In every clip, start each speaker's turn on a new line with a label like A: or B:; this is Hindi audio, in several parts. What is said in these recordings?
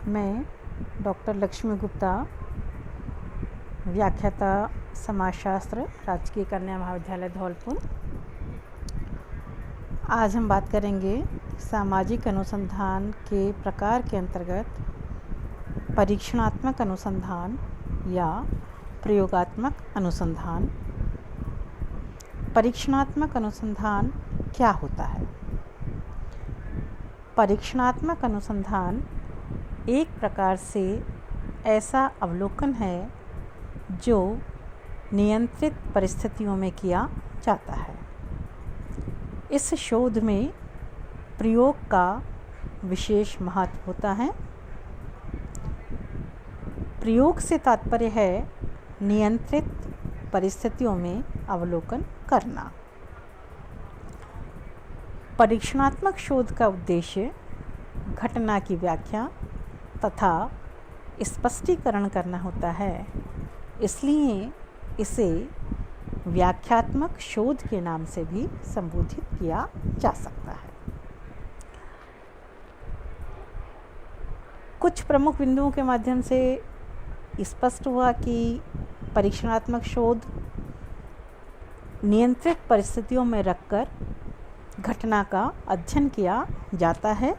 A: मैं डॉक्टर लक्ष्मी गुप्ता, व्याख्याता समाजशास्त्र, राजकीय कन्या महाविद्यालय धौलपुर। आज हम बात करेंगे सामाजिक अनुसंधान के प्रकार के अंतर्गत परीक्षणात्मक अनुसंधान या प्रयोगात्मक अनुसंधान। परीक्षणात्मक अनुसंधान क्या होता है? परीक्षणात्मक अनुसंधान एक प्रकार से ऐसा अवलोकन है जो नियंत्रित परिस्थितियों में किया जाता है। इस शोध में प्रयोग का विशेष महत्व होता है। प्रयोग से तात्पर्य है नियंत्रित परिस्थितियों में अवलोकन करना। परीक्षणात्मक शोध का उद्देश्य घटना की व्याख्या तथा स्पष्टीकरण करना होता है, इसलिए इसे व्याख्यात्मक शोध के नाम से भी संबोधित किया जा सकता है। कुछ प्रमुख बिंदुओं के माध्यम से स्पष्ट हुआ कि परीक्षणात्मक शोध नियंत्रित परिस्थितियों में रखकर घटना का अध्ययन किया जाता है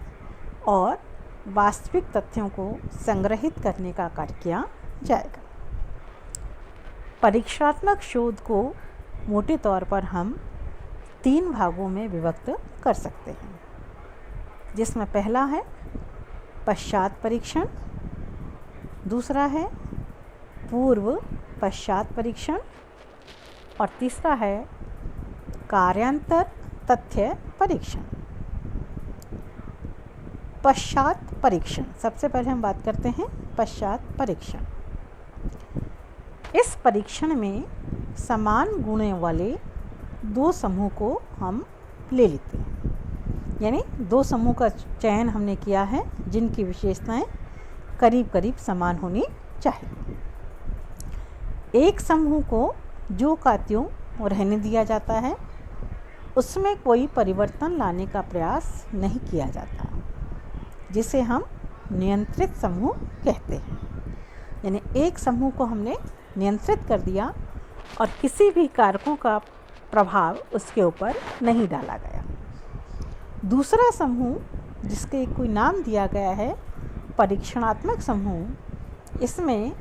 A: और वास्तविक तथ्यों को संग्रहित करने का कार्य किया जाएगा। परीक्षणात्मक शोध को मोटे तौर पर हम 3 भागों में विभक्त कर सकते हैं, जिसमें पहला है पश्चात परीक्षण, दूसरा है पूर्व पश्चात परीक्षण और तीसरा है कार्यांतर तथ्य परीक्षण। पश्चात परीक्षण, सबसे पहले हम बात करते हैं पश्चात परीक्षण। इस परीक्षण में समान गुणों वाले 2 समूह को हम ले लेते हैं, यानी 2 समूह का चयन हमने किया है जिनकी विशेषताएं करीब करीब समान होनी चाहिए। एक समूह को जो का त्यों रहने दिया जाता है, उसमें कोई परिवर्तन लाने का प्रयास नहीं किया जाता, जिसे हम नियंत्रित समूह कहते हैं। यानी एक समूह को हमने नियंत्रित कर दिया और किसी भी कारकों का प्रभाव उसके ऊपर नहीं डाला गया। दूसरा समूह, जिसके कोई नाम दिया गया है परीक्षणात्मक समूह, इसमें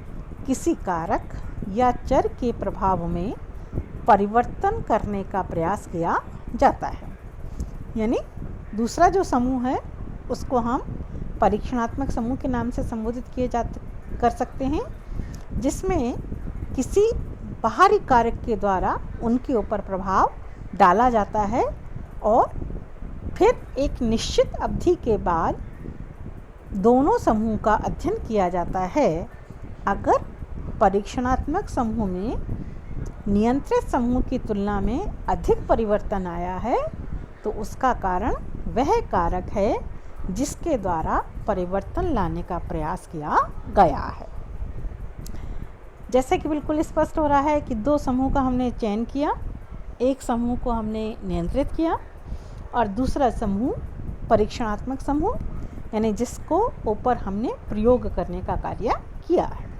A: किसी कारक या चर के प्रभाव में परिवर्तन करने का प्रयास किया जाता है। यानी दूसरा जो समूह है उसको हम परीक्षणात्मक समूह के नाम से संबोधित कर सकते हैं, जिसमें किसी बाहरी कारक के द्वारा उनके ऊपर प्रभाव डाला जाता है और फिर एक निश्चित अवधि के बाद दोनों समूह का अध्ययन किया जाता है। अगर परीक्षणात्मक समूह में नियंत्रित समूह की तुलना में अधिक परिवर्तन आया है तो उसका कारण वह कारक है जिसके द्वारा परिवर्तन लाने का प्रयास किया गया है। जैसे कि बिल्कुल स्पष्ट हो रहा है कि 2 समूह का हमने चयन किया, एक समूह को हमने नियंत्रित किया और दूसरा समूह परीक्षणात्मक समूह, यानी जिसको ऊपर हमने प्रयोग करने का कार्य किया है।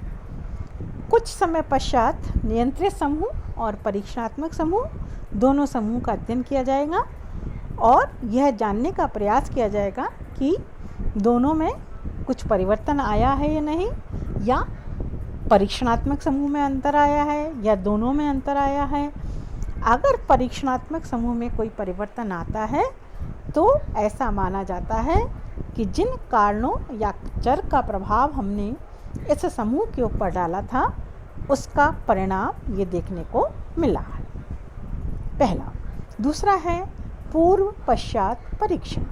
A: कुछ समय पश्चात नियंत्रित समूह और परीक्षणात्मक समूह दोनों समूह का अध्ययन किया जाएगा और यह जानने का प्रयास किया जाएगा कि दोनों में कुछ परिवर्तन आया है या नहीं, या परीक्षणात्मक समूह में अंतर आया है या दोनों में अंतर आया है। अगर परीक्षणात्मक समूह में कोई परिवर्तन आता है तो ऐसा माना जाता है कि जिन कारणों या चर का प्रभाव हमने इस समूह के ऊपर डाला था उसका परिणाम ये देखने को मिला है। पहला। दूसरा है पूर्व पश्चात परीक्षण।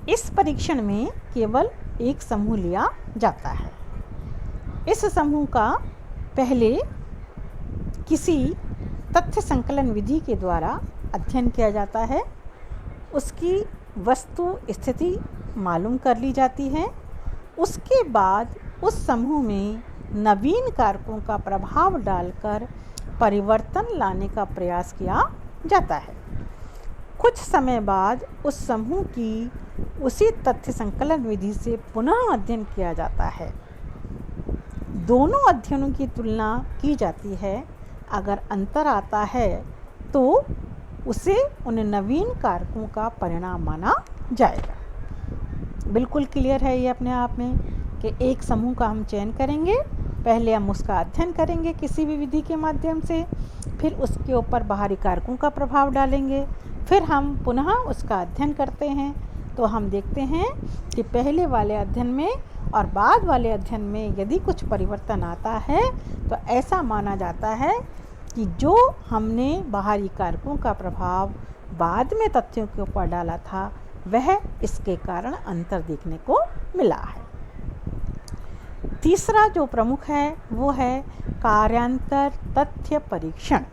A: इस परीक्षण में केवल एक समूह लिया जाता है। इस समूह का पहले किसी तथ्य संकलन विधि के द्वारा अध्ययन किया जाता है, उसकी वस्तु स्थिति मालूम कर ली जाती है। उसके बाद उस समूह में नवीन कारकों का प्रभाव डालकर परिवर्तन लाने का प्रयास किया जाता है। कुछ समय बाद उस समूह की उसी तथ्य संकलन विधि से पुनः अध्ययन किया जाता है। दोनों अध्ययनों की तुलना की जाती है। अगर अंतर आता है तो उसे उन नवीन कारकों का परिणाम माना जाएगा। बिल्कुल क्लियर है ये अपने आप में कि एक समूह का हम चयन करेंगे, पहले हम उसका अध्ययन करेंगे किसी भी विधि के माध्यम से, फिर उसके ऊपर बाहरी कारकों का प्रभाव डालेंगे, फिर हम पुनः उसका अध्ययन करते हैं। तो हम देखते हैं कि पहले वाले अध्ययन में और बाद वाले अध्ययन में यदि कुछ परिवर्तन आता है तो ऐसा माना जाता है कि जो हमने बाहरी कारकों का प्रभाव बाद में तथ्यों के ऊपर डाला था वह इसके कारण अंतर देखने को मिला है। तीसरा जो प्रमुख है वो है कार्यांतर तथ्य परीक्षण।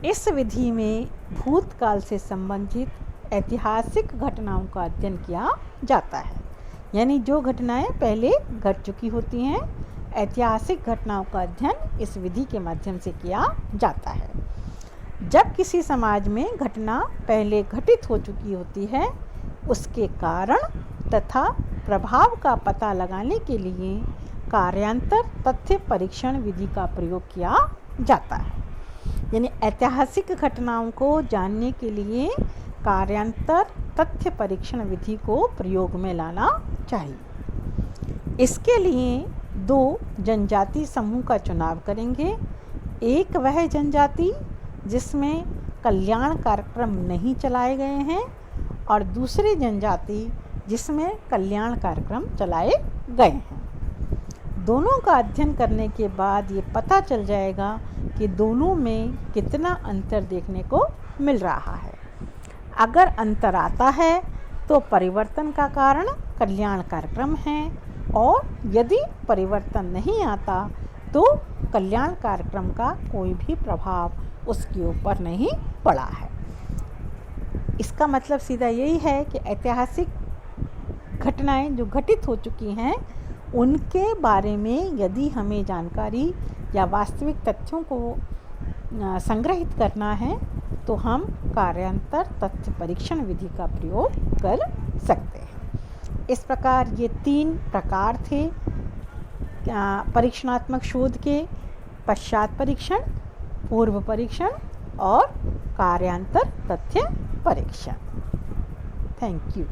A: इस विधि में भूतकाल से संबंधित ऐतिहासिक घटनाओं का अध्ययन किया जाता है, यानी जो घटनाएं पहले घट चुकी होती हैं, ऐतिहासिक घटनाओं का अध्ययन इस विधि के माध्यम से किया जाता है। जब किसी समाज में घटना पहले घटित हो चुकी होती है, उसके कारण तथा प्रभाव का पता लगाने के लिए कार्यांतर तथ्य परीक्षण विधि का प्रयोग किया जाता है। यानी ऐतिहासिक घटनाओं को जानने के लिए कार्यांतर तथ्य परीक्षण विधि को प्रयोग में लाना चाहिए। इसके लिए दो जनजाति समूह का चुनाव करेंगे। एक वह जनजाति जिसमें कल्याण कार्यक्रम नहीं चलाए गए हैं और दूसरी जनजाति जिसमें कल्याण कार्यक्रम चलाए गए हैं। दोनों का अध्ययन करने के बाद ये पता चल जाएगा कि दोनों में कितना अंतर देखने को मिल रहा है। अगर अंतर आता है तो परिवर्तन का कारण कल्याण कार्यक्रम है, और यदि परिवर्तन नहीं आता तो कल्याण कार्यक्रम का कोई भी प्रभाव उसके ऊपर नहीं पड़ा है। इसका मतलब सीधा यही है कि ऐतिहासिक घटनाएं जो घटित हो चुकी हैं उनके बारे में यदि हमें जानकारी या वास्तविक तथ्यों को संग्रहित करना है तो हम कार्यांतर तथ्य परीक्षण विधि का प्रयोग कर सकते हैं। इस प्रकार ये 3 प्रकार थे परीक्षणात्मक शोध के: पश्चात परीक्षण, पूर्व परीक्षण और कार्यांतर तथ्य परीक्षण। Thank you.